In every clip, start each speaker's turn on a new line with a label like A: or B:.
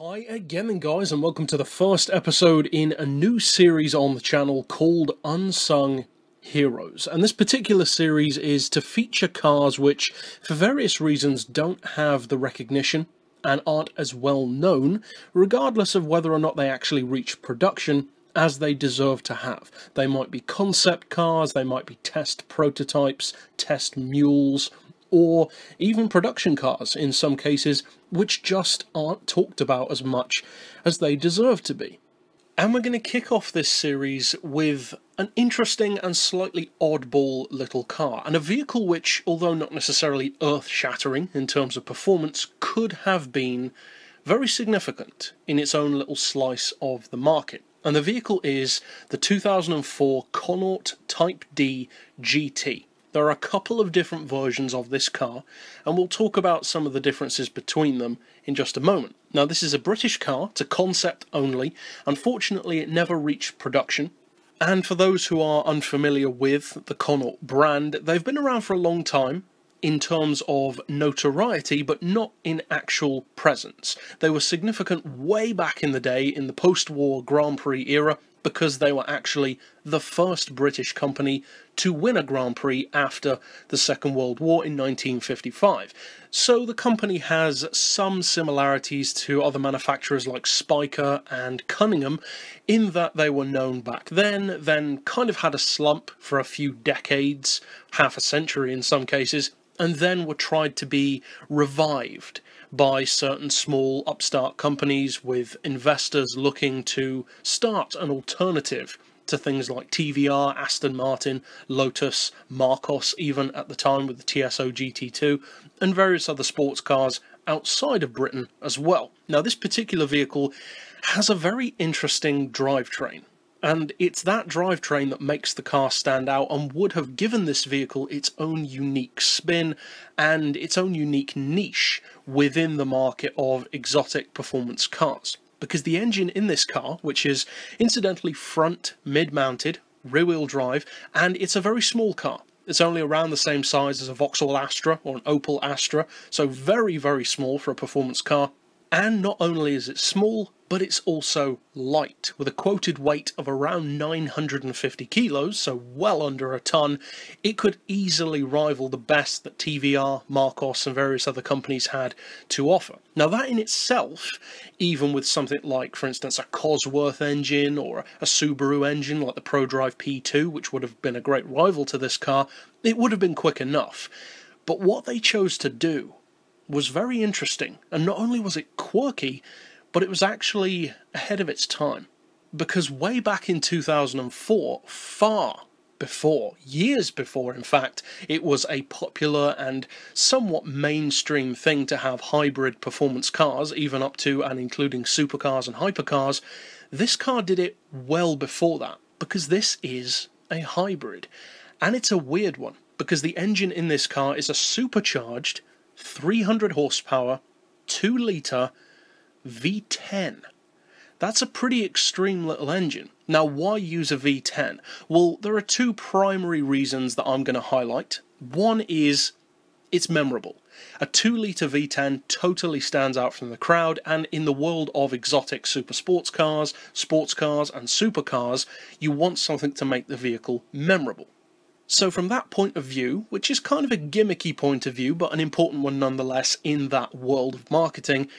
A: Hi again then guys, and welcome to the first episode in a new series on the channel called Unsung Heroes. And this particular series is to feature cars which, for various reasons, don't have the recognition and aren't as well known, regardless of whether or not they actually reach production, as they deserve to have. They might be concept cars, they might be test prototypes, test mules, or even production cars in some cases, which just aren't talked about as much as they deserve to be. And we're going to kick off this series with an interesting and slightly oddball little car, and a vehicle which, although not necessarily earth-shattering in terms of performance, could have been very significant in its own little slice of the market. And the vehicle is the 2004 Connaught Type D GT. There are a couple of different versions of this car, and we'll talk about some of the differences between them in just a moment. Now, this is a British car, it's a concept only. Unfortunately, it never reached production. And for those who are unfamiliar with the Connaught brand, they've been around for a long time in terms of notoriety, but not in actual presence. They were significant way back in the day, in the post-war Grand Prix era, because they were actually the first British company to win a Grand Prix after the Second World War in 1955. So the company has some similarities to other manufacturers like Spyker and Cunningham, in that they were known back then kind of had a slump for a few decades, half a century in some cases, and then were tried to be revived by certain small upstart companies with investors looking to start an alternative to things like TVR, Aston Martin, Lotus, Marcos, even at the time with the TSO GT2, and various other sports cars outside of Britain as well. Now, this particular vehicle has a very interesting drivetrain, and it's that drivetrain that makes the car stand out and would have given this vehicle its own unique spin and its own unique niche within the market of exotic performance cars. Because the engine in this car, which is incidentally front mid-mounted, rear-wheel drive, and it's a very small car. It's only around the same size as a Vauxhall Astra or an Opel Astra, so very, very small for a performance car. And not only is it small, but it's also light, with a quoted weight of around 950 kilos, so well under a ton. It could easily rival the best that TVR, Marcos and various other companies had to offer. Now, that in itself, even with something like, for instance, a Cosworth engine or a Subaru engine like the ProDrive P2, which would have been a great rival to this car, it would have been quick enough. But what they chose to do was very interesting, and not only was it quirky, but it was actually ahead of its time. Because way back in 2004, far before, years before in fact, it was a popular and somewhat mainstream thing to have hybrid performance cars, even up to and including supercars and hypercars, this car did it well before that, because this is a hybrid. And it's a weird one, because the engine in this car is a supercharged 300 horsepower, 2-litre V10. That's a pretty extreme little engine. Now, why use a V10? Well, there are two primary reasons that I'm going to highlight. One is it's memorable. A 2-litre V10 totally stands out from the crowd, and in the world of exotic super sports cars, and supercars, you want something to make the vehicle memorable. So from that point of view, which is kind of a gimmicky point of view, but an important one nonetheless in that world of marketing,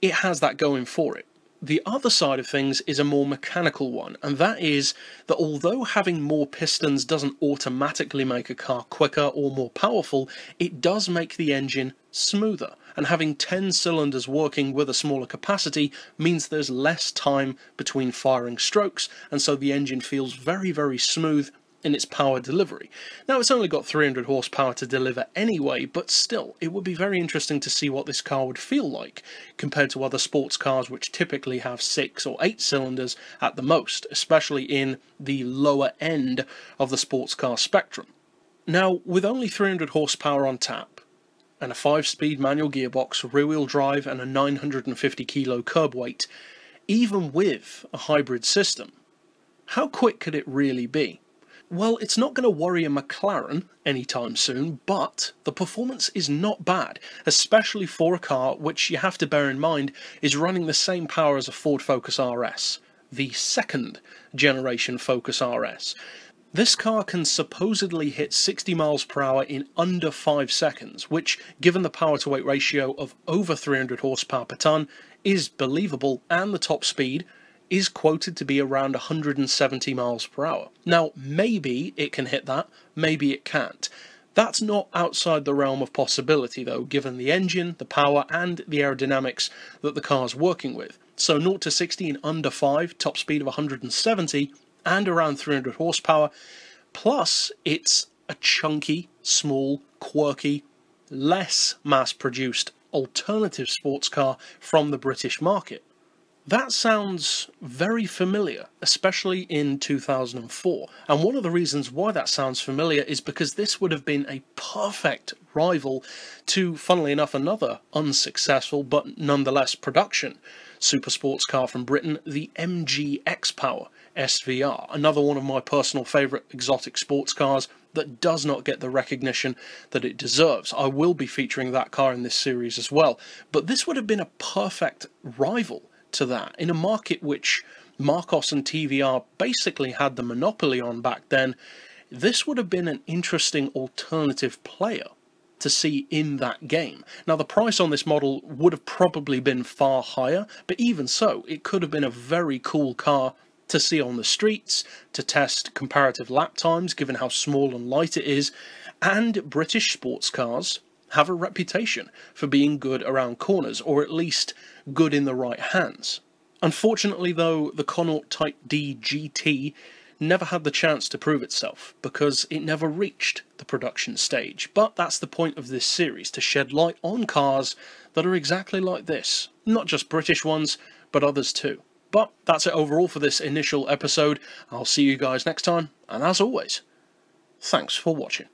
A: it has that going for it. The other side of things is a more mechanical one, and that is that although having more pistons doesn't automatically make a car quicker or more powerful, it does make the engine smoother. And having 10 cylinders working with a smaller capacity means there's less time between firing strokes, and so the engine feels very, very smooth in its power delivery. Now, it's only got 300 horsepower to deliver anyway, but still, it would be very interesting to see what this car would feel like compared to other sports cars which typically have 6 or 8 cylinders at the most, especially in the lower end of the sports car spectrum. Now, with only 300 horsepower on tap, and a 5-speed manual gearbox, rear-wheel drive and a 950 kilo curb weight, even with a hybrid system, how quick could it really be? Well, it's not going to worry a McLaren anytime soon, but the performance is not bad, especially for a car which you have to bear in mind is running the same power as a Ford Focus RS, the second generation Focus RS. This car can supposedly hit 60 miles per hour in under 5 seconds, which, given the power-to-weight ratio of over 300 horsepower per tonne, is believable, and the top speed is quoted to be around 170 miles per hour. Now, maybe it can hit that, maybe it can't. That's not outside the realm of possibility, though, given the engine, the power, and the aerodynamics that the car's working with. So 0 to 60 in under 5, top speed of 170, and around 300 horsepower, plus it's a chunky, small, quirky, less mass-produced alternative sports car from the British market. That sounds very familiar, especially in 2004, and one of the reasons why that sounds familiar is because this would have been a perfect rival to, funnily enough, another unsuccessful but nonetheless production supersports car from Britain, the MG X-Power SVR, another one of my personal favourite exotic sports cars that does not get the recognition that it deserves. I will be featuring that car in this series as well, but this would have been a perfect rival to that, in a market which Marcos and TVR basically had the monopoly on back then. This would have been an interesting alternative player to see in that game. Now, the price on this model would have probably been far higher, but even so, it could have been a very cool car to see on the streets, to test comparative lap times, given how small and light it is, and British sports cars have a reputation for being good around corners, or at least good in the right hands. Unfortunately, though, the Connaught Type D GT never had the chance to prove itself, because it never reached the production stage. But that's the point of this series, to shed light on cars that are exactly like this. Not just British ones, but others too. But that's it overall for this initial episode. I'll see you guys next time, and as always, thanks for watching.